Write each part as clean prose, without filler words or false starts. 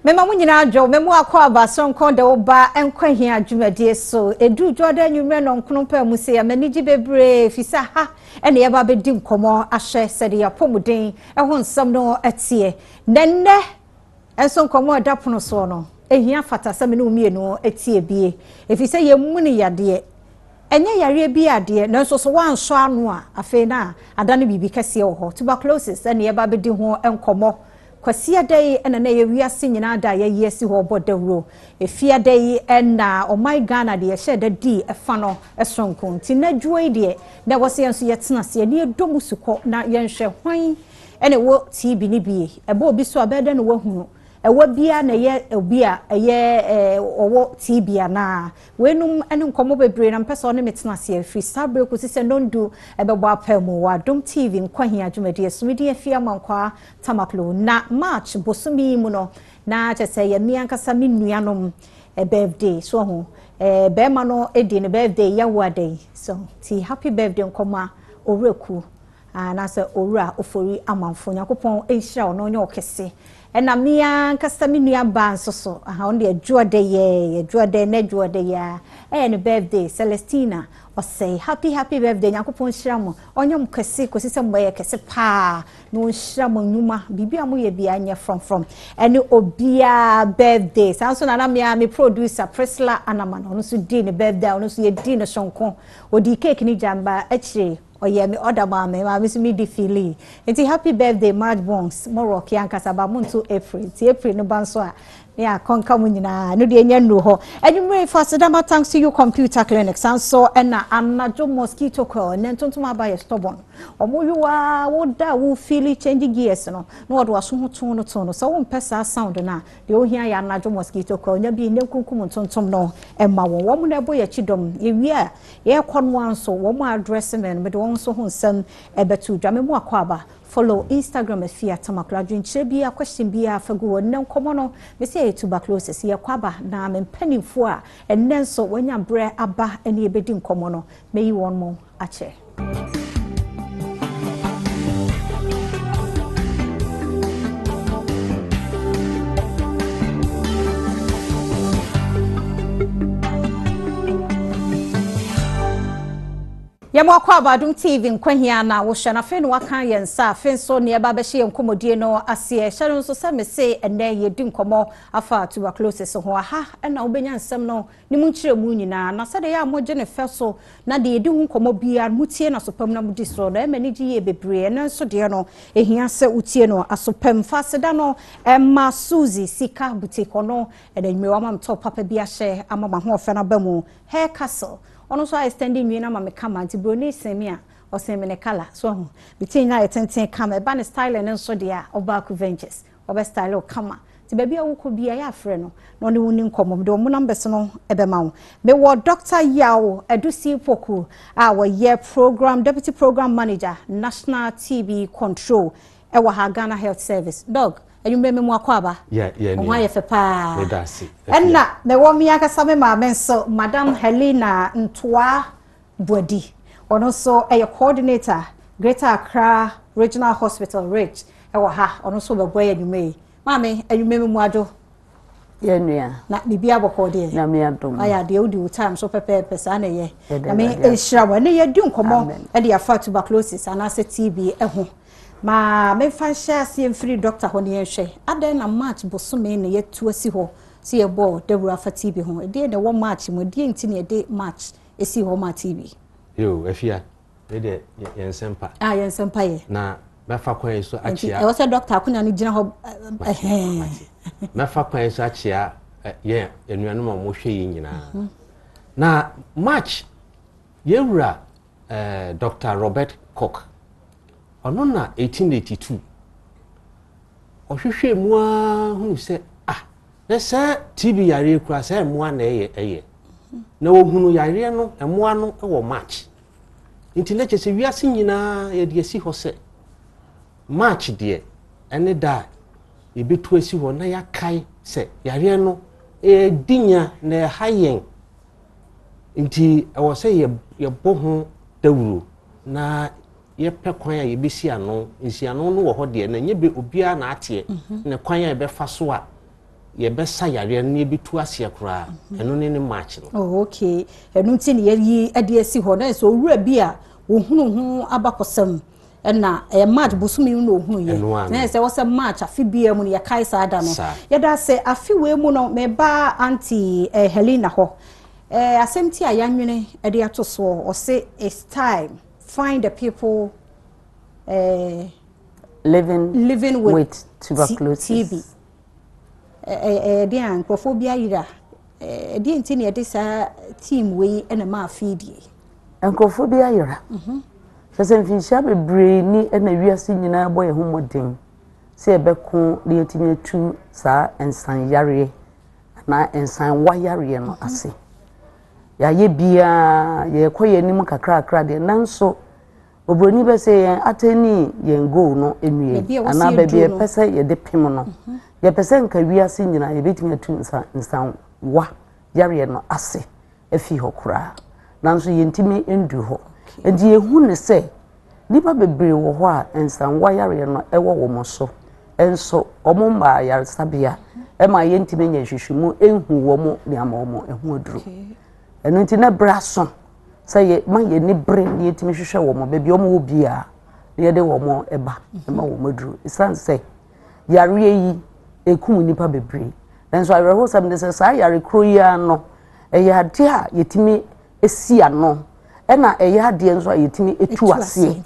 Mema munyina adwo memu akwa abaso nkon de oba Nkwa Hia adwumadie so edu dwoda nwumre no nkono pa mu se ya manigi bebre fisa ha ene ye ba bedi nkomo ahye sede ya pomuden ho nsam no atie nenne enso nkomo dapono so no ehia fata same no mienu atie bie efisa ye muni yade enye yare bi ade na nso so wanso anu a afi na adane bibi kase ho tuberculosis ene ye ba bedi ho nkomo Kwasia day ena na ye wiase nyina da ye yesi ho bodawro efia day ena o my Ghana de ye shede di efa no esonko nti na dwoi de na wose yenso yetena se ne edomusuko na yenhwe hwan ene wo TB ni bie eba obi so abeda no wahunu ewa bia na ye obi a ye owo TB na wenum ene nkomo bebre na mpesa one metena se afi sabre ko sise nondu ebebo apemu wa Adom TV Nkwa Hia adwumadie sumidi afia mankwa tamaklo na March bosumi mu no na chese ye mi ankasa mi nuanom birthday so ho be ma no edi ne birthday ya wade so ti happy birthday nkoma oreku na se owura ofori amanfo yakopon ehira ono onye okese ena mi ankasa mi nua ba nsoso aha on de adwode na adwode ya ne birthday Celestina or say happy birthday yakopon shiramo onye mkese kosise mbaye kese pa no shiramo nyuma bibia mo ye bia anya from ene obia birthday sanso na me producer Priscilla Anaman ono so di ne birthday ono so ye di ne sonko odi cake ni jamba achire oye me order ma so me di feel enti happy birthday March Bongs mo rock yankasa ba monto April ti April no banso a ya konka munyina no de nya no ho anyway first dama thanks to you computer clinic sanso na anajo mosquito coil na ntontom aba ye stubborn omoyuwa wo da wo feel change gears no no do aso ho ton no so wo mpesa sound na de ohia ya anajo mosquito coil nya bi nkunkum ntontom no emma wo mo na ebo ya chidom ye wi a ye kwon anso wo mo address men me de won so ho nsam ebetu dwame mo akwaba follow Instagram afia tamakla dwinchire bia question bia fagu wonne nkomo no me say tuberculosis ye kwaba na mempanimfo a ennenso wonya bre aba ene ebedi nkomo no meyi won mo ache Yamo akwa Adom TV Nkwa Hia na wo hwe na fe no waka yensa fe so ne eba be hye nkomodie no ase hye no so se me se ene ye di nkomo afa tuberculosis ho aha na obenya nsem no ni mu nkire mu nyina na se de ya moje ne fe so na de di hu nkomo bia mutie na sopam na mudi so na emani gi ye bebre na so de no ehia se utie no asopam fa se da no emma Suzy sika butiko no ene nmewa mam top papa bia hye amama ho ofe na bamu hair castle ono so extending me na ma me kama nti broni semi a o semi ne kala so ho bitin na yetenten kama ba ne style ne so de a oba ku ventures oba style o kama ti ba bia wo ko bia ya frɛ no no ne woni nkomom de mo numbers no ebe ma wo me wo Dr. Yao Edusi Poku a wo ye program deputy program manager national TB control e wa ha Ghana Health Service dog Ayumbe me mwakwaba Nkwa ye fe pa enna me wo mi akasa me ma menso Madam Helena Ntwa Bwadi ono so a coordinator Greater Accra Regional Hospital Rich e wo ha ono so be boy anyume mame ayumbe me muado ye nua na bibia boko de na me Adom aya de odi time so pepe sa na ye na me enhira wa ne ye di nkomo e de afa tuberculosis anase TB ho ma me fa share see free doctor ho ne hwe adan na March bosome ne yetu asi ho see ye bo dewura fa TB ho e de wo March mo de nti ne de March esi ho ma TB yo afia de yensempa yensempa ye na me fa kwan so achia e wo se doctor akunya ne gina ho me fa kwan so achia ye enuanu ma mo hwe yi nyina na March yewura Dr. Robert Koch ono na 1882 ohwehwe mu a hu se na sa TB yare kura sa mu na eye na wo hunu yare no emu ano e wo March nti na chese wiase nyina ye de asi ho se March de ene da e betu asi ho na yakai se yare no e dinya na hayen nti e wo se ye bohu dawuro na ye pe kwan ya ye besi ano nsi ano no wo ho de na nye be obia na atie ne kwan ya be fa so a ye besa yare no ye bitu ase kura eno ne match no oh okay enu ti ne yi ade asi ho na so owura bi a wo hunu hu abakosam na match busumi no hunu ye na se wo se match afi bia mu ye kai sa ada no ye da se afi we mu no me ba anti Helena ho asemti a yanwene ade atoso o say it's time find the people living with tuberculosis TB dia nkrophobia yira dia ntini ye disa team we na ma afidie nkrophobia yira sese mfinsha bebre ni na wiase nyina boye homoden se ebeko de yetimi etu sa ensan yare na ensan wa yare no ase ya ye bia ye koye nim kakra de nanso obroni be se ateni ye go no enue ana ba bia pese ye de pem no ye pese nka wiase nyina ye betimi etu ensan wa yare no ase efi hokura nanso ye ntimi endu ho enti ehu ne se nipa bebre wo ho a ensan wa yare no ewo wo mo so enso omo mba yare sabia e ma ye ntimi nya hwehwemu enhu wo mo ne ama wo mo ehu aduru eno nti na braso say ye ma ye ni bre ne yetimi hwehwe wo mo bebi omo wo bia ne ye de wo mo eba ma wo maduru isan say yare yi ekum nipa bebre enso areho sam de say yare kro yi ano e ya de a yetimi esi ano ena eya de enso yetimi etu ase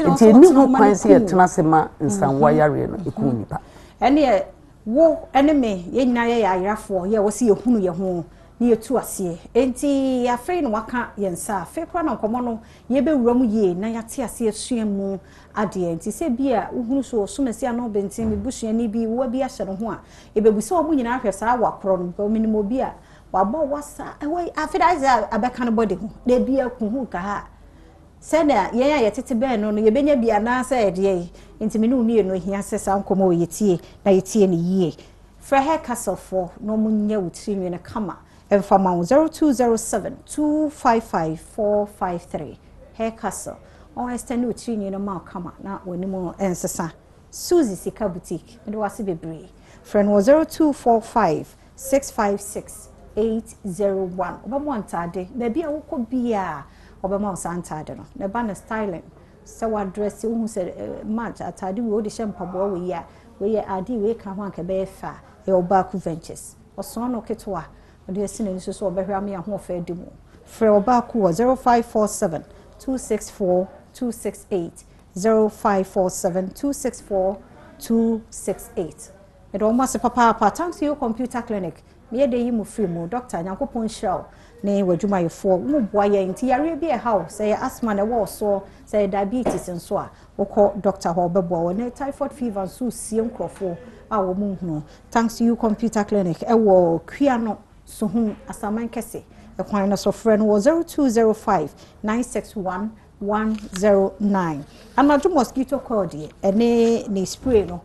nti ni ho kwanse yetena se ma nsan wa yare no ekum nipa ene wo ene me ye nyina ye ayrafo ye wo se ye hunu ye ho ni etu ase enti ya free no waka ye nsa fe kwa na nkomo no ye bewura mu ye na ya te ase asua mu ade enti se bia uhunu so somasi ano bentin busua ni bi wo bi ahye no ho a e bebusa wo nyina ahwe saa wakro no ko minimo bi a wabo wasa we afida abeka no body ho de bia ku hu ka ha se na ye ya yetete ben no ye benya bia na sa ye de enti me no nie no hia se sa nkomo yetie na yetie ni yie fra hair castle for no munya wutiri ne kama Enfama 0207 255 453 hair castle on extend wutiri ne ma kama na woni mo ensesa Suzy Sika boutique ndo wase bebre friend 0245 656 801 obamo antade na bia wokọ bia obamo antade no na ba na styling se wa dress hu se match atade we odi shempabo we ya adi we ka ho anka be fa e obaku ventures oso no ketwa odi asine nso so obehwa me ho fa dimu frɛ obaku 0547 264 268 0547 264 268 e do mo se papa thanks to your computer clinic me de yi mu free mu doctor nyankopon show ne wadwuma yefo mu boa ye nti yare bi e hawo say asthma na wo so say diabetes nso a wokọ doctor ho beboa wo ne typhoid fever so sie nkrofo a wo mu hunu thanks to you computer clinic e wo kwia no so hu asaman kese e kwan no so frɛ no 0205 961 109 anadu mosquito coil ne spray no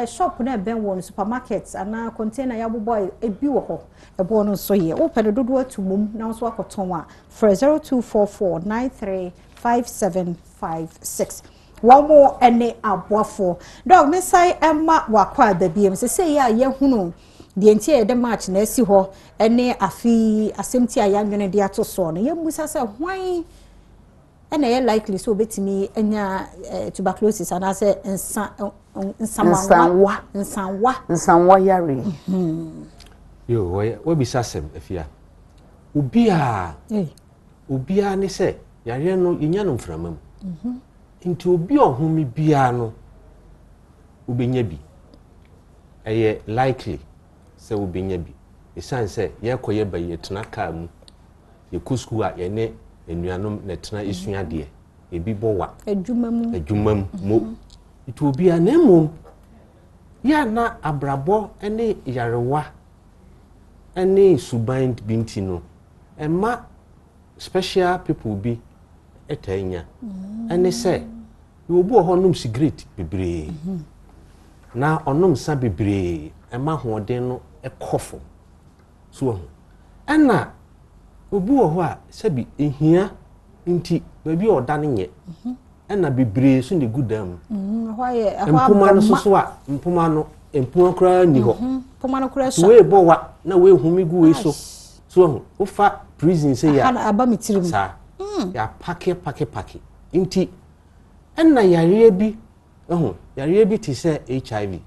shop na ben won supermarkets ana container ya boboy ebi wo ho ebo no so ye wo pede dodo atumum na so akoton a for 0244935756 one more ene aboafo dog me sai emma wakwa da biem se say ya ye hunu de entie de match na asi ho ene afi asemti aya nwene de ato so no ye musa se hwan ene ye likely so betimi enya tuberculosis ana se nsanwa yare yo we bisa sem afia obia ne se yare no yenya no mframam nti obi ohumi bia no obenya bi eye likely se obenya bi esan se ye koye ba ye tena ka mu ye kusku a ye ne enuanom na tena esua de ebi bowa adwumam mo itu obi anemo ya na abrabo ene yarewa ene suban binti no ema special people bi etanya ene se you obu honum cigarette bebre na onum sa bebre ema hoden no ekofo so ena obu ho a sabi ehia nti baby oda ne nye ena bebre so ne gudam hwaye mpoma no so a mpoma no empon kra ni ho poma no kra so we bo wa na we humi gu we so so wo fa prison say ya aba mitirim sa ya pake inti enna yare bi yare bi ti say HIV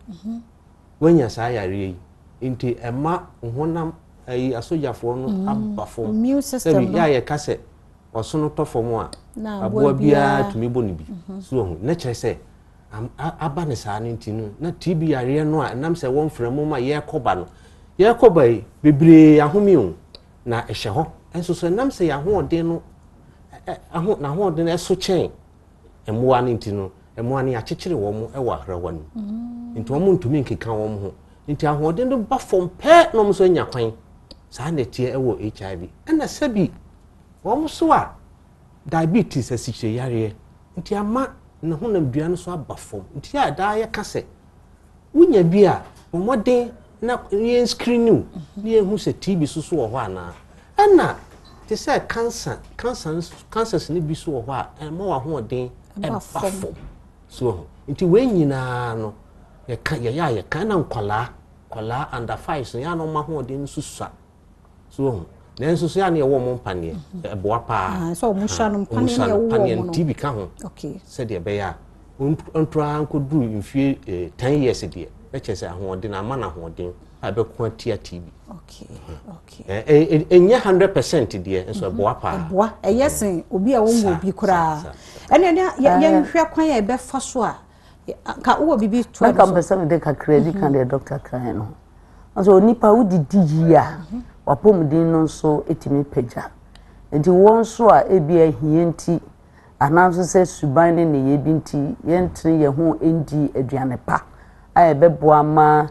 wanya sa yare inti ema honam ayi asojafo no abafo immune system ya ye kase osono tofo mu a aboa bia tumi boni bi so na kire say aba ne saa nti no na TB yare no a nam se won framu ma ye koba no ye koba yi bebre ahome o na ehye ho enso so nam se ya ho odin no na ho odin eso chen emuwa nti no emuwa ne akekere wo mu e wa hrawa no nti wo mu ntumi nkeka wo mu ho nti ahodin do ba fom pe no mo so nya kwan saa na tie e wo HIV na sabi wo mo so a diabetes asiche yare nti ama na ho na dua no so aba fom nti ya da ya kase wunya bi a omodin na yen screening ni ehu se TB so wo ho ana ana te say cancers ni bi so wo ho a ma wa ho odin e ba fom so nti we nyina no ye ka na nkwala under 5 so ya no ma ho odin susa so na nso so ya na ye wo mo mpane e boa pa so mo sha no mpane na ye wo mo TB ka ho okay said ye be ya ontra nko du mfie 10 years de e che say ho odin ama na ho odin abe ko tia TB okay enye 100% de nso boa pa boa yesen obi a wo mo obi kura ene ye hwe kwan ya be fa so a ka wo bibi to na kam person de ka credit kan de doctor kan no so onipa udidi yi a wapomdin no so etimi pagya enti won so a ebi ahienti ananso se suban ne ye bi nti yentre ye ho endi aduane pa a ebeboa ma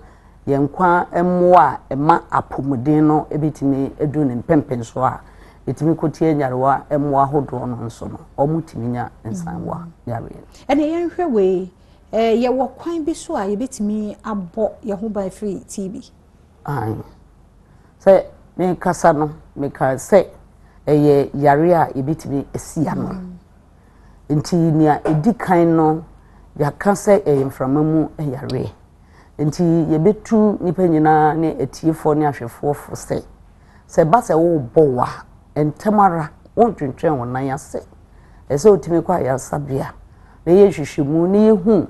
ye nkwa emmoa ema apomdin no ebetimi edu ne mpempen so a etimi kotie nyarewa emmoa hodo no nso no omutimi nya nsanwa yare ene ye hwe we ye wo kwan bi so a ye betimi abo ye ho ban free TB ai se me kasa no me ka se eye yare a ye betimi esia no nti nia edikan no ya ka se mframamu yare nti ye betu nipa nyina ne etiefo ne ahwefo fo se ba se wo bowa entamara won twentwen wonan ase ese otimi kwa ya sabia na ye hwehwemu ne ye hu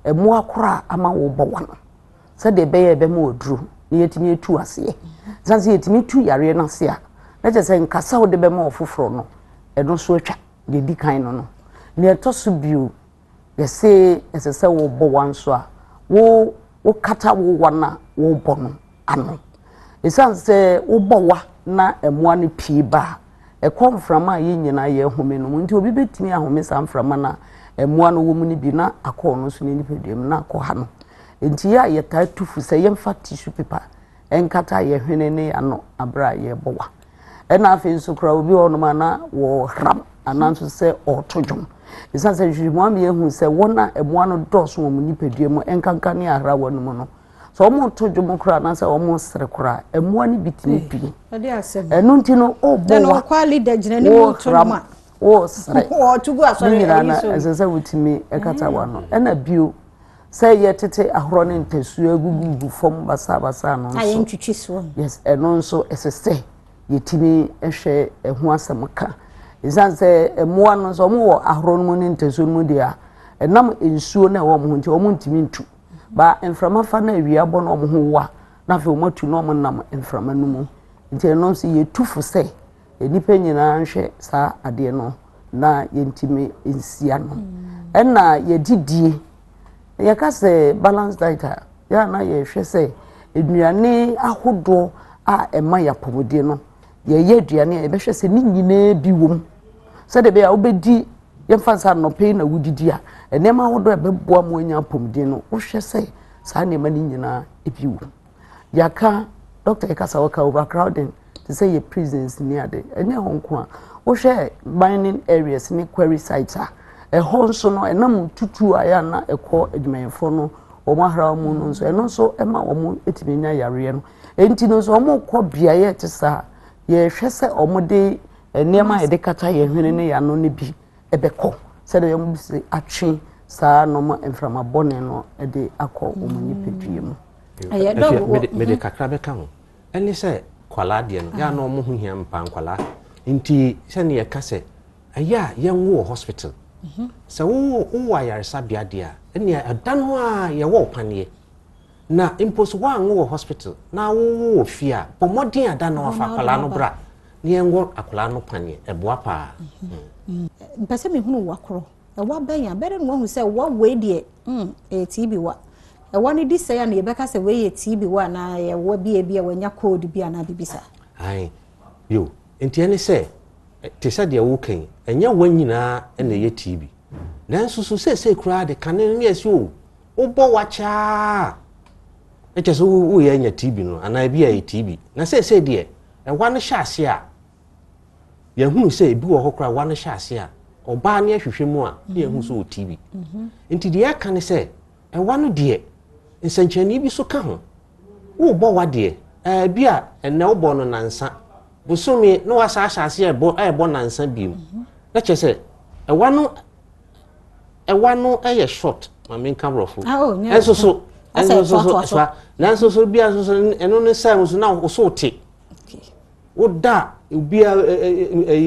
emu akora ama wo bowa no se de be ye be ma oduru ne yetimi etu ase sanse yetimi tu yare na ase a na je se nkasa wo de be ma ofoforo no eno so atwa de dikan no ne etoso biu ye se esese wo bowa nso a wo kata wo wana wo bono ano esanse wo bowa na emoa ne pie ba e konframa ye nyina ye home no nti obi betimi ahome samframa na emoa no wo mu ni bi na akọ no so ne nipadem na akọ ha no nti ya ye ta tufu se ye mfa tissue paper enkata ye hwene ne ano abra ye bowa e na afi nso kra obi ono ma na wo ram ananso se otodwom esanse hwirimu am ye hu se wona emoa no dọọso wo mu nipadem enkanka ne ahra wonu mu no so omo todwom kra na se omo sere kra emoa ne bitini bi ade asem enu nti no obowa no kwali de gina ne mu todwom o sere o tugu aso na ezeze wutimi ekata wano ena bio se ye tete ahoro ne ntesu agugu fom basa no so aye ntwitwi so yes eno nso esese yetimi ehwe ehu asemka izanse emoa no so mo ahoro no ne ntesu no dia enam ensuo na wo mo nti wo ntimi ntu ba enframa fa na awia bo no mo ho wa na fe mo tu no mo nam enframa no mu nti eno nso yetufu se enipa nyina nhwe saa ade no na yentime ensia no ena yedidie yakase balance diet ya na ye hwe se eduane ahodo a ema ya pomodie no ye aduane e be hwe se ni nyina bi wom se de be a obedi yemfansa no pe na wudidi a enema ahodo e be boa mo anya pomodie no wo hwe se saa nema ni nyina e bi wom yaka doctor yakasa waka overcrowding to say your prisons near the any honko wo hwe mining areas ni quarry sites a honso no enam tutu aya na ekọ adwumayefo no o mahra mu no so eno so ema o mu etimi nya yare no enti no so o mu kọ bia ye tesa ye hwe se o mu de enema ye de kata ye hwene ne ya no ne bi ebekọ se de mu se atwe saa no ma enframa bone no de akọ omuni pedue mu me kakra be ka ho eni se kwala de no ya no mo hu hia mpa kwala nti se ne ye ka se aya ye wo hospital se wo ayaresa bia de a eni adan ho a ye wo panie na impos wa wo hospital na wo fia pomodin adan no afa kwala no bra ne ye ngo akwala no panie eboa pa mpese me hunu wakro wa benya bere no hu se wa we de TB wa wa ne di se ya na ye beka se we ye TB wa na ye wa bia wanya code bia na bibisa ai yo enti ene se te se de wo kan enya wanyina na ye TB nanso so se kura de kanen ne esi o bo wacha eche so wo ye nya TB no ana bia ye TB na se de wa ne hya ase a ye hunu se ebi wo hokra wa ne hya ase a oba ne ahwehwe mu a ye hu so TB enti de aka ne se wa no de nsanchani bi so ka ho wo bo wa de bia enne wo bo no nansa busumi no wasa ahase e bo nansa bi mu na che se wa no ye short ma men ka brofo enso so nanso so bia so eno ne sai so na wo so te wo da bia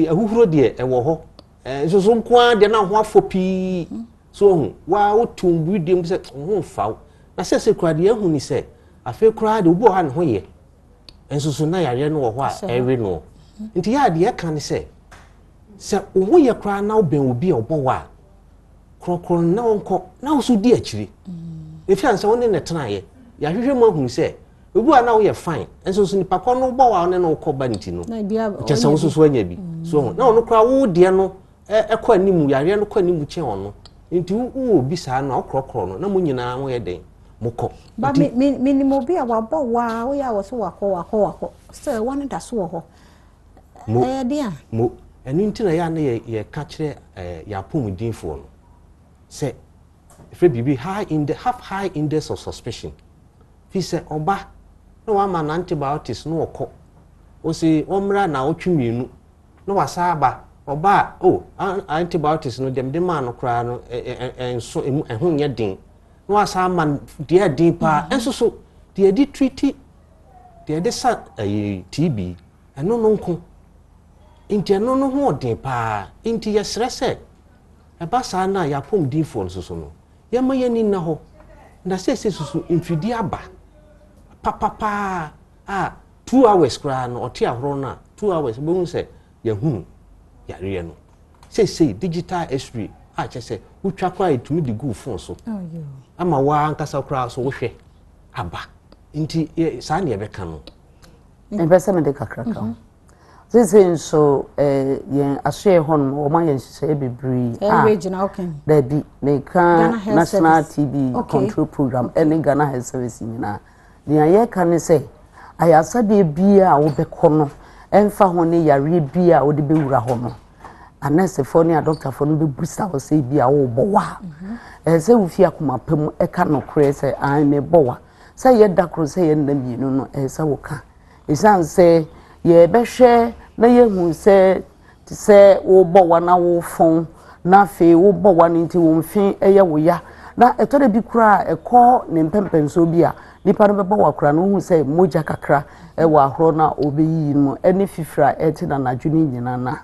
ahuhuro de wo ho enso so nko de na ho afopi so hu wa wo tumbu de mu se ho fa na se kura de hu ni se afi kura de obo ha ne ho ye enso so na yare no wo ho a ewe no nti ya de ka ne se wo ye kura na oben obi obo wa krokro na wonko na wo so di akiri efi ansa woni ne tena ye ya hwehwe mu hu se obi a na wo ye fine enso so ni pakọ no bo wa ne no ko ba nti no kyesa wo so anya bi so na ono kura wo de no ekọ animu yare no kọ animu che ono nti wo obi saa na okrokro no na mo nyina wo ye den moko ba minimo bi a wabo wa wo ya wo so wakọ so one da so ho dia mo enu nti na ya na ye ka kire ya pomudinfo no se if be high index of suspicion fi se oba no wa man antibiotics no okọ o se omra na otwemienu no wasa aba oba antibiotics no dem de man no kra no enso ehun nye din no wasa man de din pa enso so de di treat de sa TB eno no nko inti eno no ho din pa inti ye srese eba sa na ya pom din fo so no ye ma ye ni na ho na se susu infidi aba papa 2 hours kra no oti ahoro na 2 hours bo se ye hu yare no se digital x-ray a che se utwa kwa etumi de gu phone so ama wa ankasa kra so wo hwe aba nti sa na ye beka no empesa me de kakraka Zin so yen ashe hon o ma yen hye bebri regional okay there be national TB control program any Ghana Health Service nyina dia ye kan say ayasa de bia wo bekọ no emfa ho ne yare bia wo de bewura ho no anese fo ne doctor fo no be busa wo say bia wo bowa se wo fi akoma pem e ka no kure say an me bowa say ye da kro say ye na mienu no se wo ka isan say ye be hwe na ye hu se wo bowa na wo fon na fe wo bowa nti wo mfi eye wo ya na etore bi kura ekọ ne mpempenso bi a nipa no be bowa kura no hu se moja kakra e wa ahoro na obeyi no ene fifra eti na nadwuni nyina na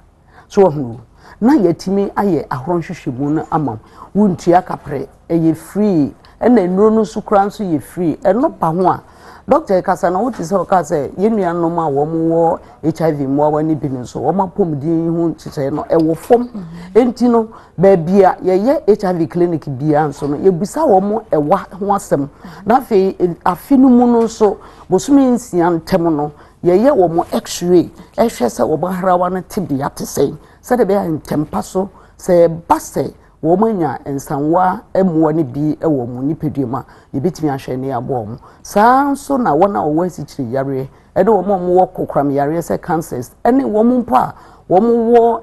so hu na yetimi aye ahoro hwehwemu no amam wuntua kapre eye free ena enuro no so kura nso ye free eno pa ho a Doctor Kasana what is her case yenua no ma wo mo HIV mo wani bi nso wo ma pomdin hu chiche no e wo fom enti no ba bia ye HIV clinic bia nso no ye bisa wo mo e wa ho asem na fe afinu mu no nso bosumi nsia ntem no ye wo mo x-ray e hwe se wo baharawa no tibia tesei se de be ntempa so se base wo manya ensanwa emuwa ni bi ewo mu nipadua ye betimi ahwe ne abo mu saa so na wona wo asichiri yare e de wo mo wo kokram yare se cancers ene wo mo mpa wo mo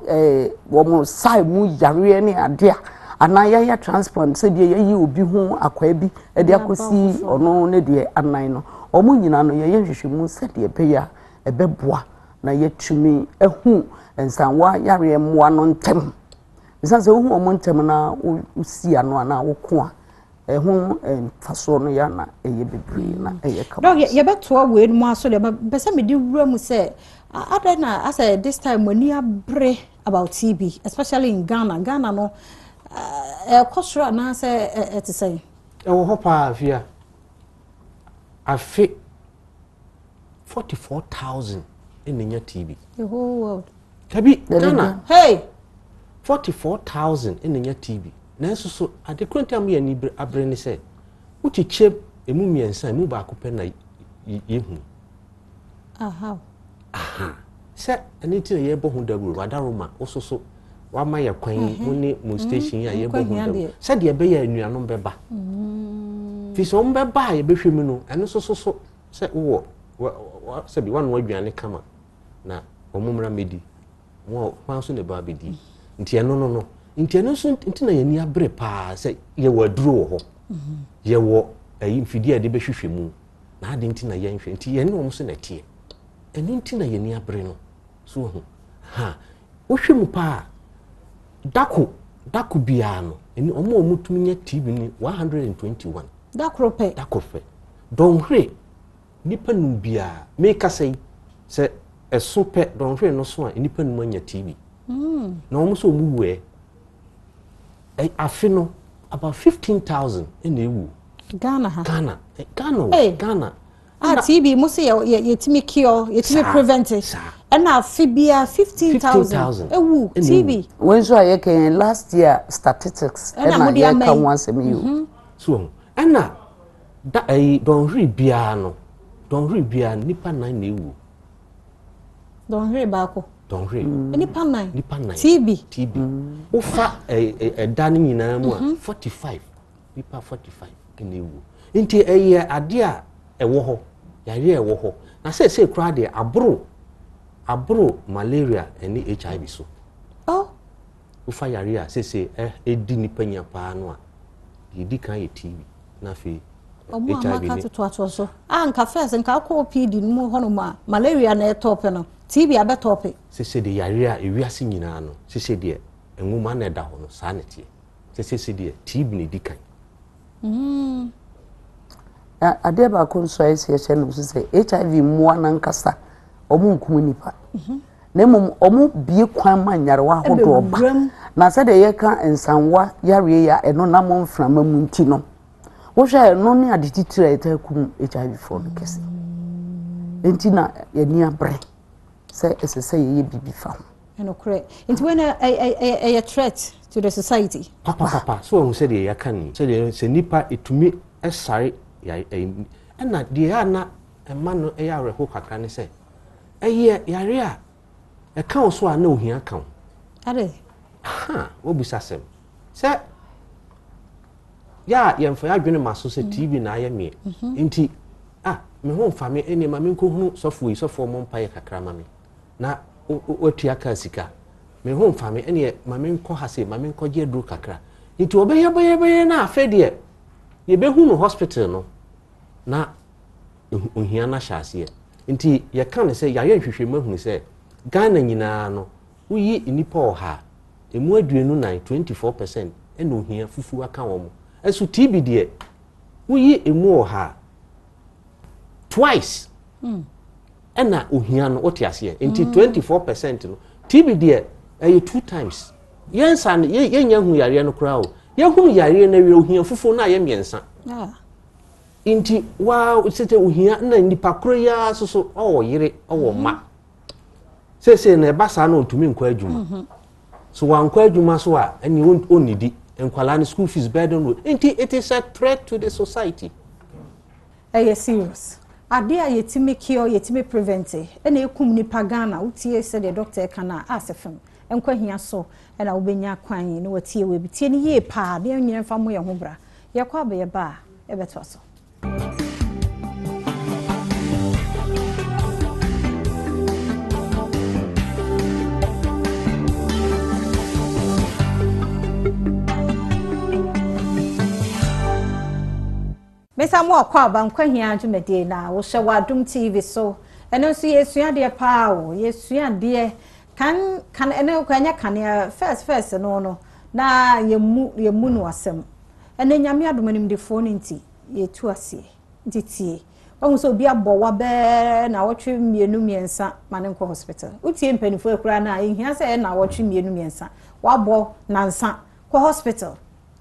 wo mo sai mu yare ne ade ana ya transplant se de yi obi hu akwa bi e de akosi ono ne de anan no o mo nyina no ye hwehwemu se de ebeya ebeboa na yetumi ehu ensanwa yare emwa no ntem nsa se hu omo ntem na usi ano ana wo ko a ehu faso no ya na eye bebre na eye ka no ye beto we mu aso de pese me di wura mu say adena as this time when you abre about TB especially in Ghana no kosro na say et say e wo hopa afia afi 44,000 in the TB the whole world kabi Ghana hey 44,000 in the TB na so ade krontam ye ni abre ni say utiche emu miensa emu ba ko pe na yehu aha se anything ye bo hu daburu wadaroma ososo wa ma ye kwan woni mo station ya ye bo hu daburu se de be ya anuanom beba fi so mbeba ye behwe mu no eno so se wo se bi wan wadwane kama na omumra medi wo kwan so ne ba bedi nti eno no nti eno so nti na ye ni abre pa se ye waduro wo ho ye wo ayi mfidi ade behwehwe mu na ade nti na ye nhwe nti ye ne wo so na tie eno nti na ye ni abre no so ho ha wo hwe mu pa dako bia no eni omo tumi nya TB ni 121 dakrope don hwe nipa nu bia make say se eso pe don hwe no so a nipa nu nya TB na omo so mu we afi no about 15,000 ene ewu Ghana TB musi ye timi cure ye timi prevent it and na fibia 15,000 ewu TB when so ye can last year statistics and na ye can once a you so and na da don hwe bia no nipa 9 na ewu don hwe baako don hwe nipa 9 TB ufa da ni nyina mu a 45 nipa 45 ene ewu nti ade a ewo ho yare ewo ho na se kura de abro malaria eni HIV so ufa yare a se edi nipa nya pa no a yedi kan ye TB na fe HIV ni to so anka first nka ko PD mu hono ma malaria na top no TB abetop se de yare a ewiase nyina no se de enwuma na da ho no sa na tie se de TB ni dikan ade ba ko nso ese che no se HIV muwa nankasa omu nkum nipa na mum omu bie kwan ma nyare wa hodo oba na se de ye kan ensanwa yare ya eno na mo mframa mu nti no wo hwe no ne ade titire eta kum HIV for kese enti na ye ni abre se ese ye bibi fa eno kure enti when a threat to the society papa so who said ye kan se nipa etumi esare ya na de ya na ema no ya reho kakra ne se eye yare a e kan so a na ohia kan ade wo busasem se ya yemfa ya dwene maso se TB na aye me nti me ho mfa me eni ma me nkohunu sofo mo mpa ye kakra ma me na otua ka sika me ho mfa me eni ma me nko hase ma me nko je duru kakra nti obeye na afede ye behu no hospital no na ohia na hyase nti ye kan se ya hwehwe mahunu se Ghana nyina no uyi nipa oha emu aduenu na 24% ena ohia fufu aka wo mo esu TB de uyi emu oha twice ena ohia no otiase nti 24% no TB de 2 times yensa yenya hu yare no kra o yehunu yare na wi ohia fufu na ye miensa inti wa sete ohia na nipa kro ya so yire ma se na basa na otumi nkwa adwuma so wa nkwa adwuma so a eni onidi enkwala ni school fees burden inti it is a threat to the society serious ade a yetimi cure yetimi prevent ena ekum nipa Ghana utie se the doctor kana asefem Nkwa Hia so ena obenya kwan ni watie we bitie ni ye pa de nyina fa mo ye ho bra ye kwa be ye ba e beto so Mesa mo akwa ba Nkwa Hia adwumade na wo hye wa Adom TV so eno so yesua de pa o yesua de kan ene kwanya kan first no na yemu no asem ene nyame adom nim de fo no nti ye tu ase ntitie ohun so obi abowa be na wotwe mienu miensa mane nkɔ hospital utie mpanifo ekura na ehia se na wotwe mienu miensa wabo nansa kɔ hospital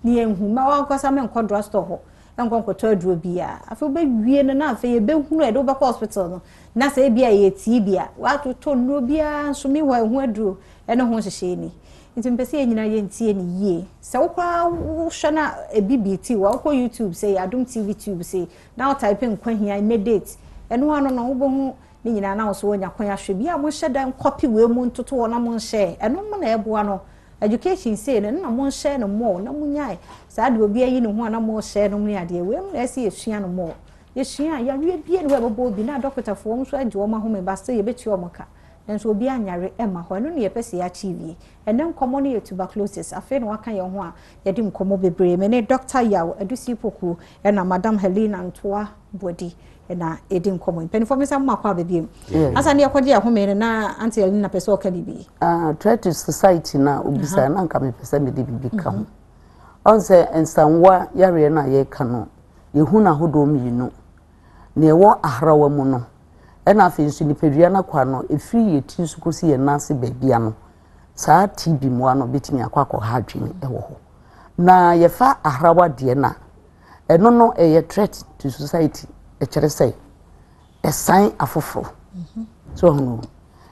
ni enhu ma wankwasa me nkɔ drugstore ho nkɔ to aduro bia afi be wie no na afi ye be hunu e do be hospital no na se bia ye ti bia watoto no bia nso mi wa hu aduro ene ho hyehye ni nti mpese ye nyina ye ntie ni yie se wokra wo hwana BBT wa ko YouTube say Adom TV tube say now type Nkwa Hia immediate eno ano no wo hu ni nyina na so wonya kwan ahwe bia mo hye dan copy we mu ntoto wona mo nhye eno mo na eboa no education say na mo nhye no mo na mo nyae saa de obi ayi ne ho na mo nhye no mo ya de we mo na esi esua no mo yesua ya wie bie ne we bobo bi na doctor fo mo so age wo ma ho me ba say ye beti o mo ka nso obi anyare ema ho no ye pese ya achieve ene nkomo no ye tuberculosis afi no waka ye ho a ye di nkomo bebre me ne Dr. Yaw adusi poku na Madam Helena Nkwa body na edi nkomo penifo me sam makwa bebiem asa ne yakodi ya ho me na Auntie Helena pese o ka bibi Treaty society na obisa na nka me pese me di bibi ka ho onse ensanwa yare na ye ka no ye hu na hodo mienu ne wo ahrawa mu no ena afi nso nipadua na kwa no efiri ye ti nso kosi ye nase baabia no saa TB mu ano betimi akwakọ ha adwene ewo ho na ye fa ahrawa de na eno no ye threat to society e kire say esan afoforo so hono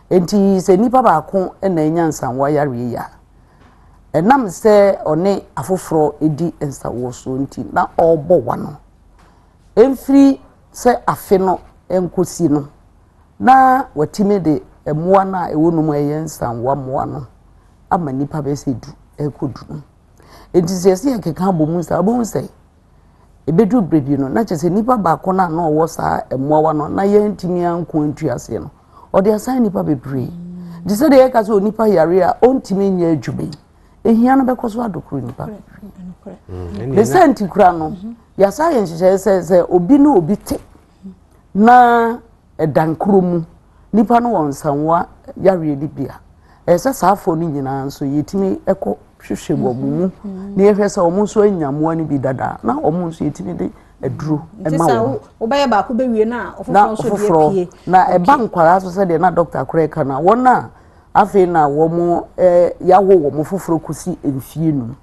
enti se nipa ba ko na enyansanwa yare ya enam se one afoforo edi ensawo so nti na obo wa no emfiri se afe no enkosi no na watime de emua na ewonum eyensanwa moa no ama nipa be se du ekodu enti se ekeka bomu sa bomu se ebedu brebi no na chese nipa ba ko na no wo sa emua wa no na yentimi anko ntuase no ode asan nipa bebre dise de eka so nipa yare a ontimi nya adwube ehia no bekoso adokuru nipa the senti kura no ya science se obi no obi te na edankuro mu nipa no wonsanwa yare di bia ese saafo ni nyina nso yetimi eko hwehwe bo mu na yehwese omo so anyamo ani bi dada na omo so yetimi de eduro ema wo obaye ba ko bewie na ofofo so de apie na eba nkwara so se de na doctor koreka na wona afi na wo mo yawo wo mo foforo kusi enfie nu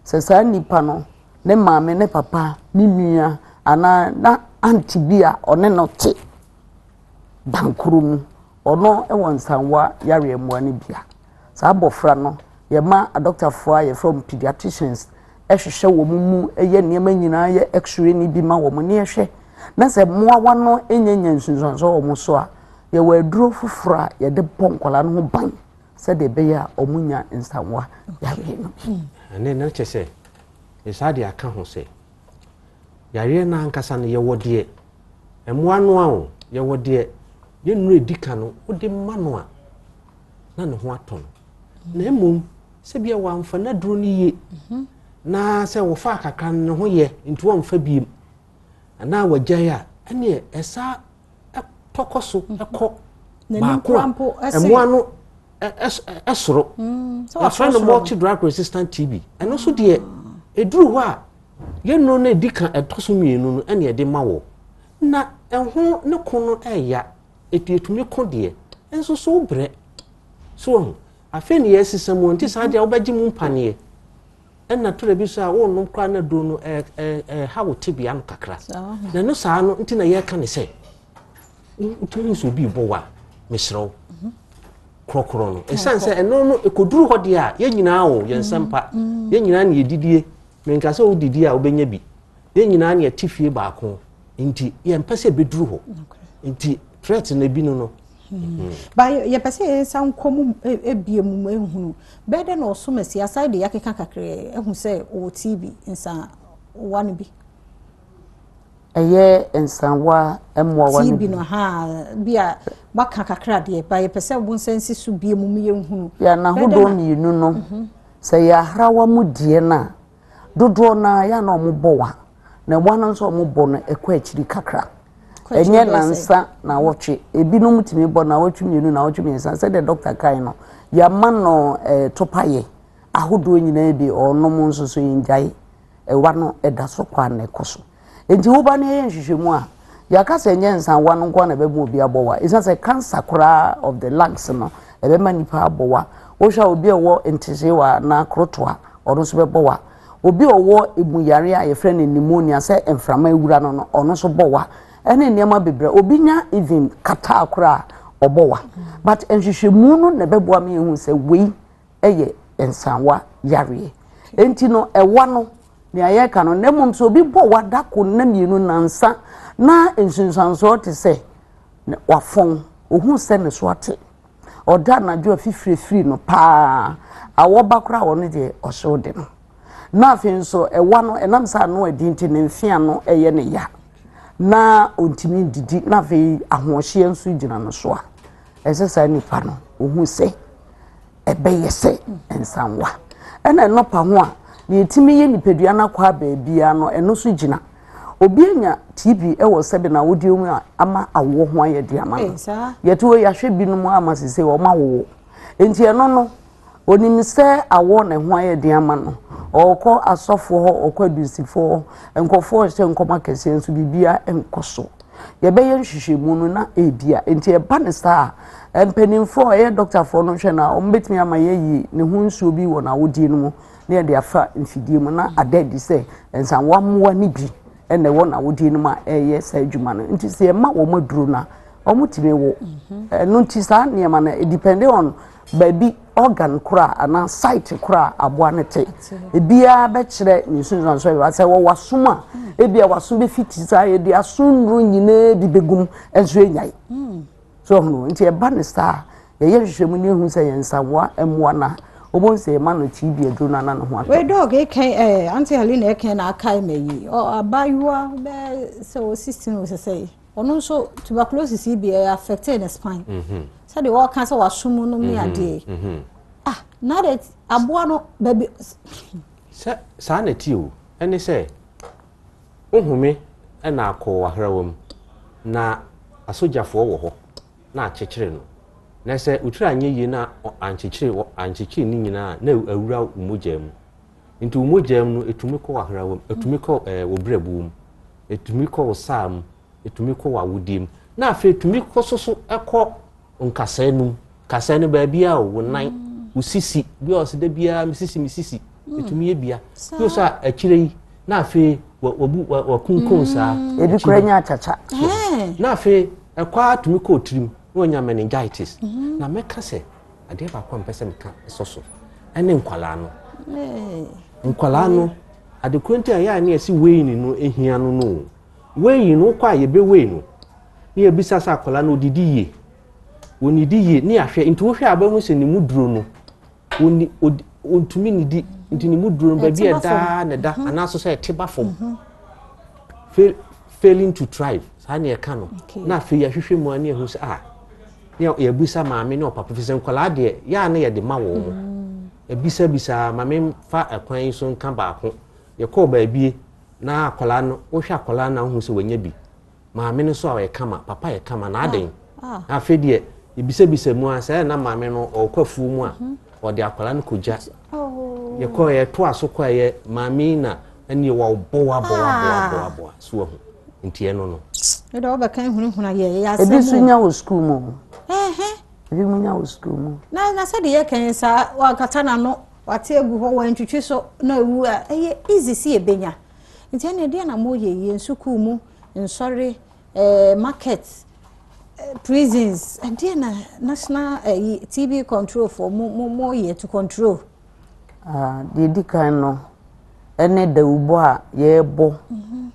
se sa nipa no ne maame ne papa ni nua ana na antibia one no te dankurum ono ewonsanwa yare emuani bia sa abofra no ye ma a doctor fo ye from pediatricians ehwehwe wo mu eye niema nyina ye x-ray ni bi ma wo mu ne ehwe na se moa wa no enyanya nsunsunso wo mu so a ye wa aduro fofora ye de bonkola no ho ban se de be ya omunya nsanwa yare no ane na chese esade aka ho se yare na ankasa no ye wodie emoa no a ye wodie ye nuru edika no ode mano a na ne ho aton na emom se bia wa amfa na duro ni ye na se wo fa kakra ne ho ye nti wo mfa biem ana wagya ane esa tokoso ekọ ba ko emoa no esoro so a friend of multi drug resistant TB eno so de eduru ho a ye nuru na edika etoso mienu no ane ede mawo na enho ne kono eya etumi kodie enso so bre so afi ne yesisam nti sa dia obagi mu mpane enna tore bi so a wo no kra na do no ha wo tibia no kakra na no sa no nti na ye ka ne se utumi so bi bowa mesrew krokro no esanse eno no ekoduru hode a ye nyina wo ye nsampa ye nyina na yedidie menka se wo didi a obenya bi ye nyina na yetifie baako nti ye mpase beduru ho nti threat na bi no ba ye pese san komu ebiemu ehunu bede na osomasi aside de yakeka kakre ehun se o TB nsa wani bi eye ensanwa emwa wani TB no ha bia baka kakra de ba ye pese bo nsansi su biemu ye hunu ya na hodo mienu no se ya hrawa mu die na dodo na ya na omobowa na mwana nso omobo no ekwa akiri kakra enye nansa na wotwe ebinum timi bo na wotwe mienu na wotwe miensa se the doctor kai no ya ma no topaye ahodo nyina bi onom nso so yinjai ewa no eda so kwa na ekoso enti wo ba na ye nhwehwemu a yaka se nyensan wa no nko na bebo obi abowa isa se cancer kra of the lungs no ebe manipa abowa wo hwa obi ewo ntisewa na krotoa ono so bebowa obi owo ebuyare a ye friend pneumonia se emframa ewura no ono so bowa ene niam bebre obi nya even kata akra obowa but nhwehwemu no na beboa me hu se wei eye ensanwa yare enti no ewa no ne ayeka no nemom so obi bowa dako na mienu nansa na ensunsanso te se wafon ohun se ne so ate oda na jo fifiri no pa awoba kra woni de osode no na afin so ewa no enam sa no adinti ne mfia no eye ne ya na ontimi didi na fe ahohye enso gina no so a esesa nipa no ohun se ebeye se ensanwa ena no pa ho a ne timi ye nipadua na kwa baabia no eno so gina obi anya TB ewo sebe na wodi mu ama awo ho aye di ama no yeto ya hwe binu mu ama sese o ma wo enti eno no onim se awo na ho aye di ama no okọ asofo ho okọ adusifo enkofo hye nkoma kese nso bibia enkoso ye be ye nhwehwemu no na ebia enti e ba ne sa empenimfo ye doctor for no hwe na o mbetimi ama ye yi ne ho nsuo bi wo na wodi no mu ne de afa mfidie mu na adadi se ensanwa moa ni bi ene wo na wodi no ma eye sa adwuma no nti se ma wo maduro na o mutime wo no nti sa ne ma na depend on baby organ kura ana site kura aboa ne te ebia be kire ni sunsan so be say wo wasoma ebia waso be fiti sa ye dia sunru nyine bi begum enso enyai so no nti e ba ne sa ye ye hwehwemu ne hu say ensawa emwa na obonse ma no TB aduro na no ho we dog e kan auntie Helena e kan na akai meyi o abayua be so system we say ono so tuberculosis be affected the spine so the all cancer was sumu no me ade now that aboa no baby sa na ti o ene se ohume na akọ ahrawam na asojafo wo ho na achechire no na se utura anye yi na anchechire ni nyina na awura umojam nti umojam no etumi kọ ahrawam etumi kọ obrabum etumi kọ sam etumi kọ wawodim na afa etumi kọ soso ekọ nkasanu kasanu ba bia wo nan usisi bi o se da bia misisi etumi ebia bi so akire yi na afa wakunkon sa ebi kura nya achacha na afa ekwa atumi kọ tirim no nya meningitis na meka se ade ba kwa mpese meka soso ene nkwala no ade kwenti aya na esi weini no ehia no no weini no kwa ye be weini ni ebisa sa akwala no didi ye onidi ye ni ahwe nti wo hwe aba hu se ni muduro no oni ontumi nidi nti ni muduro no ba bi eda na da anaso se teba fom failing to thrive sa na ye ka no na afi ya hwehwe mu ani ehu se ya ebisa maame ne papa fise nkwala de ya na ye de ma wo ebisa maame fa akwan so nka baako ye ko ba bie na akwala no wo hwe akwala na hu se wanya bi maame ne so a ye kama papa ye kama na aden afi de ebisa mu asa na maame no okwafu mu a o de akwala no koja ye ko ye to aso kwa ye maame na ani wo boa so ho ntie no e do ba kan hunu ye ya se ebi sunya wo school mo ebi munya wo school mo na se de ye kan sa wa kata na no wate egu ho wan twitwi so na ewu a eye easy si ebenya ntie ne de na mo ye school mu nsori market prisons and then national TB control for more year to control the dikan no ene da ubo a ye bo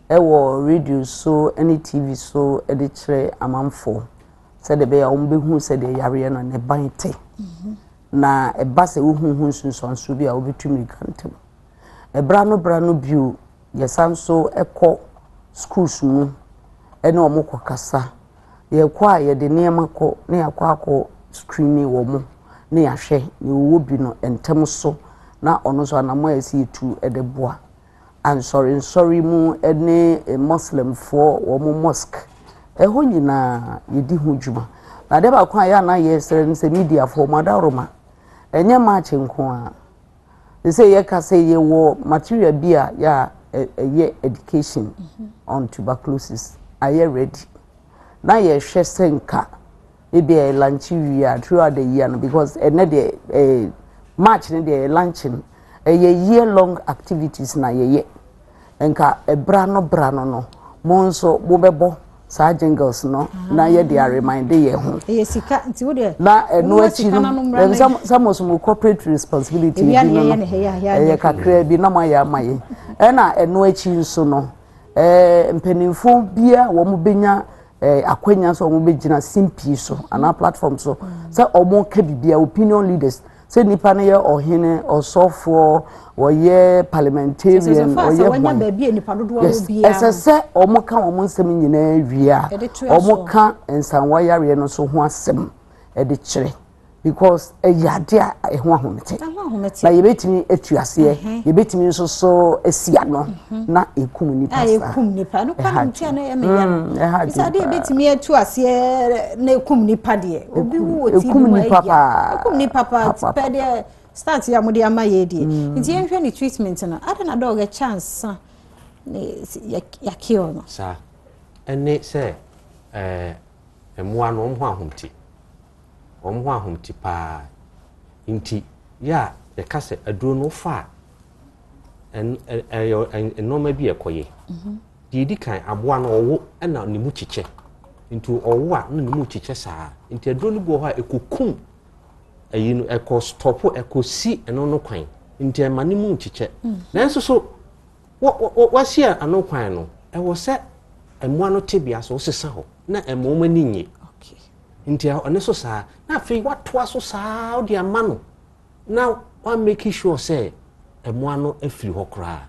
ewo radio so any TV so e de kire amanfo se de be ya ombehu se de yare no ne bante na e ba se wohunhu sunsunso bi a obetumi kantem e bra no biu yesanso ekọ schools mu ene omukọ kasa ye kwa ye de niema ko ne akọ screening wo mu ne yahwe ne wo bi no entem so na ono so anamo esi tu e de boa and sorry mu ene muslim for wo mu mosque e ho nyina ye di hu djuma na de ba kwa ya na ye sere nse media for madaroma enye ma che nko a they say ye ka say ye wo material bia ya ye education on tuberculosis are ye ready na ye hwe senka e be a lunch we throughout the year because na the March na the luncheon a year long activities na ye enka brano no mo nso bo bebo sa jingles no na ye dey remind ye ho ye sika nti wo de na eno achi no some corporate responsibility bi no ye kakra bi na maye amaye na eno achi nso no mpenimfo bia wo mo benya akwanya so wo mo begina simpi so ana platform so say omo ka bibia opinion leaders say nipa na ye ohene osofo oye parliamentarian oye wanya ba bia nipa dodo wo bia esese omo ka omo nsem nyina wia omo ka ensanwa yare no so ho asem e de kire because yade a ho ahomete na ye betimi atuase ye betimi nso so asia no na ekum nipa sa ekum nipa no pa ntia na ye meya isa de betimi atuase na ekum nipa de obi wo ti ekum nipa pa pa de start ya mudi amaye de nti yenhwe ni treatment na ada na dog a chance ya kill no sa ene se emwa no ho ahomti omho ahomti pa nti ya ye kase aduro no fa enoma bi ekoye di kan aboa no owo na ne mu chiche nti owo a ne mu chiche saa nti aduro no go ho a ekokum ayi no eko stop eko si eno no kwan nti ma ne mu chiche nanso so wasia ano kwan no ewo se emwa no tebia so sesa ho na emoma ni nye nti ane so saa na fe watoa so saa odi amano na wa make sure say emwa no afiri ho kra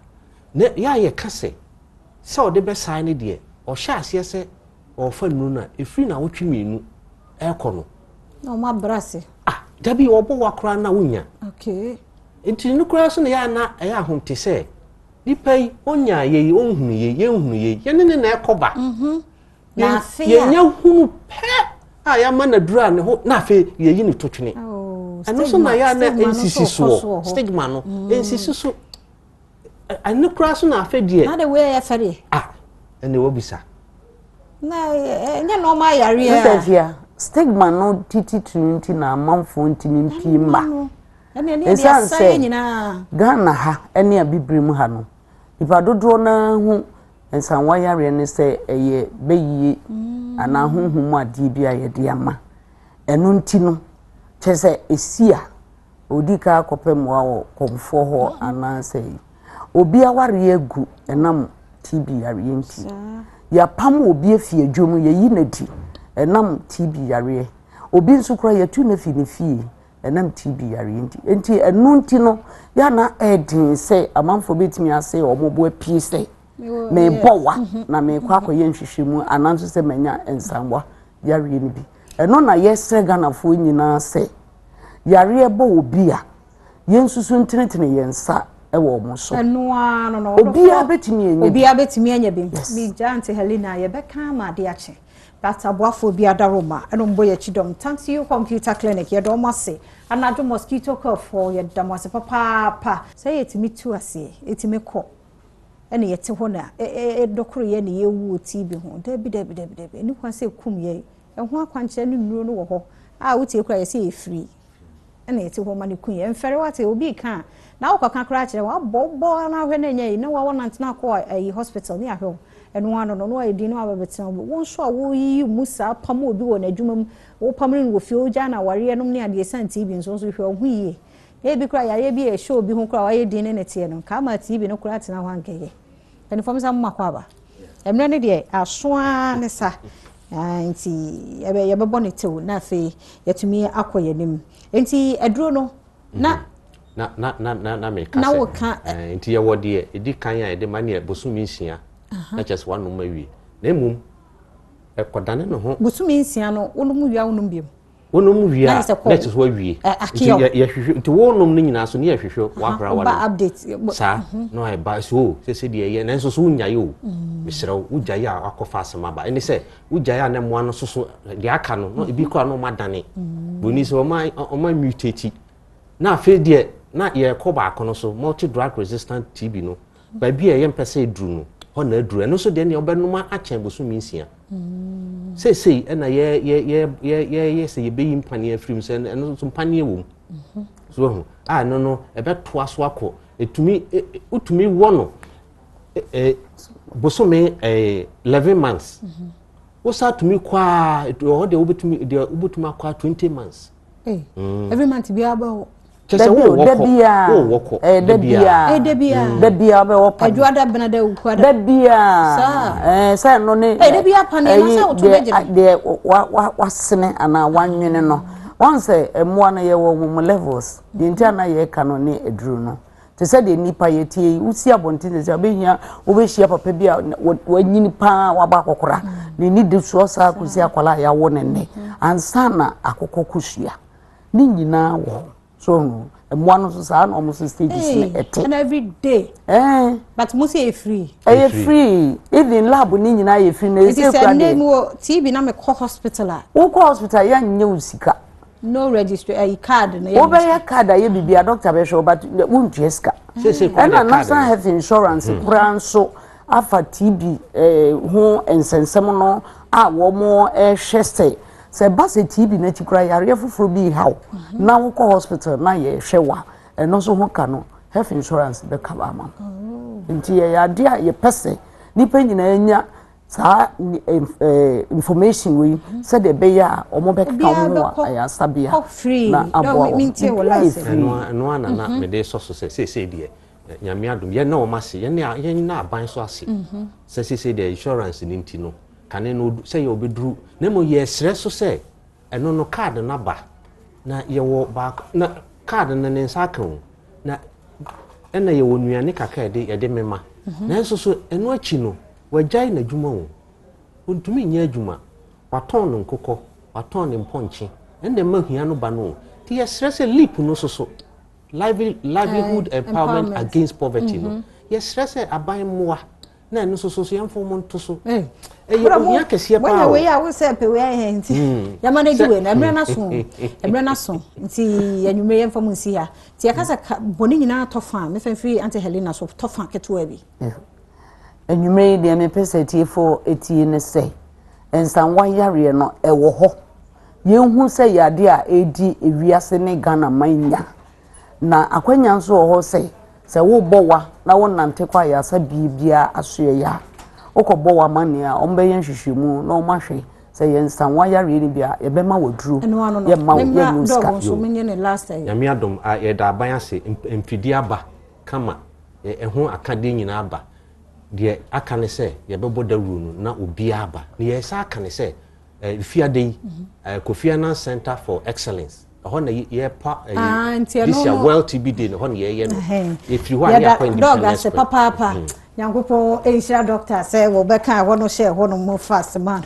na ya ye kase se ode be saa ne de o hya ase se o fa nu na efiri na wotwe mienu ekono no ma brase dabi obo wakra na wonya nti nu kra so na ya na ya ahomte se nipai onya ye onhunu ye ye ne na ekoba na fe ye nya hunu pe ya mana dura ne ho na fe ye yi ni totwene ano so na ya na nsisi so stigma no nsisi so ane kura so na fe die na de we ya fere ene wo bisa na nya no ma yare ya stigma no titi tunti na amanfo ntimi mpima ene ne dia sai nyina Ghana ha ene abibrim ha no ipa dodo na hu ensanwa yare ne se eye beyi ana honhom ade bia ye de ama eno nti no chese esia odika akopem wa komfo ho ana se obi aware agu enam TB yare nti ya pam obi afie adwom ye yi nadi enam TB yare obi nso kra ya tu na fi ne fie enam TB yare nti eno nti no ya na edin se amanfo betimi ase omobo apie se me bowa na me kwa akoye nhwehwemu ananso se manya ensanwa yare ni bi eno na yesre Ghanafo nyina se yare bo obi a yensusu ntenetene yensa ewo mo so eno ano no obi a betimi anya bi mi jante Helena ye beka ma de ache but aboafo bi adaroma eno mbo ye chidom thanks you computer clinic ye do mase anadwo mosquito cough for ye damase papa say etimi tu ase etimi ko ene yete ho na dokoro ye ne ye wu TB ho dabi eni kwa se kum ye ho akwanche ne nuro no wo ho wutie kura ye se e free ene yete ho ma ne kun ye mfere wate obi kan na wo kwaka kra kire wa bobbo na hwe na nya na wa wona ntena ko ayi hospital ni ahwe eno ano no wa edi no ababetina wo so a wo yi musa pam obi wo na adwuma wo pam ne wo fie oja na ware no ne ade san TB nso so hwe ho yi e bi kura yare bi e show bi ho kura wa ye di ne netie no ka ma TB no kura tena ho ankeye uniform sa mmakwa ba emre ne de asoa ne sa nti ye bebo ne tew na fe yetumi akoye nim nti aduro no na me ka se nti ye wode edi kan ya de mane bosumi nsia na chese wanu mawie na emum ekodane no ho bosumi nsia no wonum wia wonum biem wonum wia na chese wa wie ye hwehwe nti wonum ni nyina so ne ye hwehwe wa kra wa ba update sa no e ba so se de ye na nso so nya yo misrew ujaye akofa asema ba eni se ujaye na mo ano so de aka no no ibi kwa no madane boni so o ma mutate na afi de na ye ko ba kono so multi drug resistant TB no ba bi e yempese edru no ho na edru eno so de ne obenuma achen bosu minsia sei na ye se ye beyi mpane afrim se eno so mpane ewom so ho no ebeto aso akọ utumi wono bosome 11 months wosa tumi kwa o de obetumi akwa 20 months every month bi aba Debia be wo pa adwada benada ukwa Debia sa no ne Debia pane na sa otomeje de wasene ana wanwene no once emo na ye wo mu levels de ntia na ye ka no ne eduru no te se de nipa ye tie usi abonti se abehia obehia papa bi a wanyini pa waba akokora ne ni de so sa kusi akwala ya wo ne ansa na akokọ kusua ni nyina wo so one so sa na almost stages na ete and every day but must say free even lab ni nyina ye free na e say kwa name wo TB na me hospital wo hospital ya nye usika no register a card na wo be ya card ye bibia doctor be show but won't jeska and national health insurance kura so afa TB ho ensensem no a wo mo hwese se base TB na chikura yare fufuru bi hawo na wo ko hospital na ye hwewa eno so ho ka no health insurance be cover am nti ya de a ye pese nipa nyina anya sa information we said the be ya omo be ka mo ya sabia na abo mintie wala no na me de so say de nyame adom ye na o mase ye na aban so ase say the insurance ni nti no kane no say you obedru na mo ye sre so say eno no card na ba na ye wo ba na card na ne nsa kan na ena ye wo nuane kaka ye de mema na so eno achi no wajai na djuma wo ontumi nya adwuma waton no nkokọ waton ne mponche ende mahia no ba no ti ye sre say leap no so livelihood empowerment against poverty no ye sre say aban moa na eno so yemfo mo nto so ohia kese pa when we ya we say pe we ya nti ya manage we na emre na so nti anwumre yemfo mo nsi ha ti yakasa boni nyina tofa me fanfiri anti Helena so tofa keto bi anwumre de me pese tie fo etie ne se ensan wa yare no ewo ho yenhu se yade a edi ewiase ne Ghana manya na akwanya nso ho se wo bowa na wo nante kwa ya sa bibia asoe ya okobo wa mane a ombe yen hwehwemu na omahwe se yensan wa yare ni bia ye bema woduru ye ma ye nuska so menye ne last time nyame adom ye da aban ase mfidi aba kama ho akade nyina aba de aka ne se ye bebo dawuru no na obi aba ne ye sa aka ne se fiade Nkwa Hia Center for Excellence hon ye pa this year well TB day hon ye no if you want ya point dog as papa Nyankopon enhira doctor say wo be kan wo no share wo no mo fast man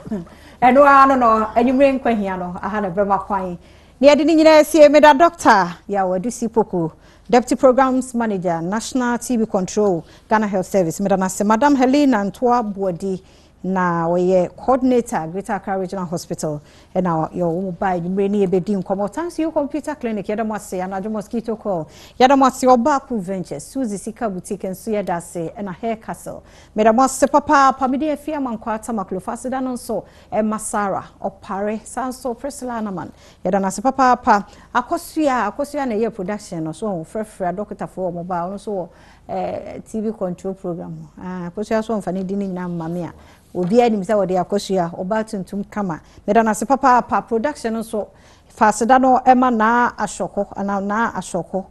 eno no anwumre Nkwa Hia no aha na brema kwan ne ade ni nyina sie me da doctor ya wadusi poko Deputy Programs Manager National TB Control Ghana Health Service me da na se Madam Helena Ntoa Bodi na we coordinator Greater Accra Regional Hospital and now your mobile many ebedi nkomo thanks you computer clinic yadamo ase anajo mosquito call yadamo ase obaku venture Suzy Sika boutique and so yada say and a hair castle medamo ase papa pamide afia mankwata maklofasida no so e masara opare sanso Priscilla man yada na se papa akosua na ye production no so frefra doctor for mobile no so TV control program akosua so mfani dini nyina mamia obi anim se wode akosua obatuntum kama meda na se papa production so faseda no ema na ashoko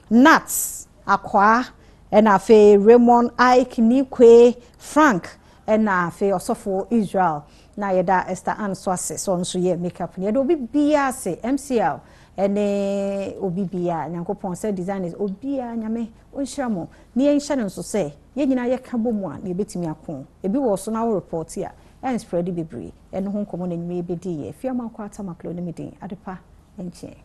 nuts akwa ena fe Raymond Ike Nikwe Frank ena fe osofo Israel na yeda Esther Ann Swase so nso ye makeup ne obi bia se MCL ene obi bia Nyankopon se designers obi a nyame onhyiramo ne yenhya ne nso se ye nyina ye ka bomu a ne betimi akon ebi wo so na wo report a en spread bebre eno ho nkomo na nyime ebedi ye fiama kwata maklo ne medin adepa enche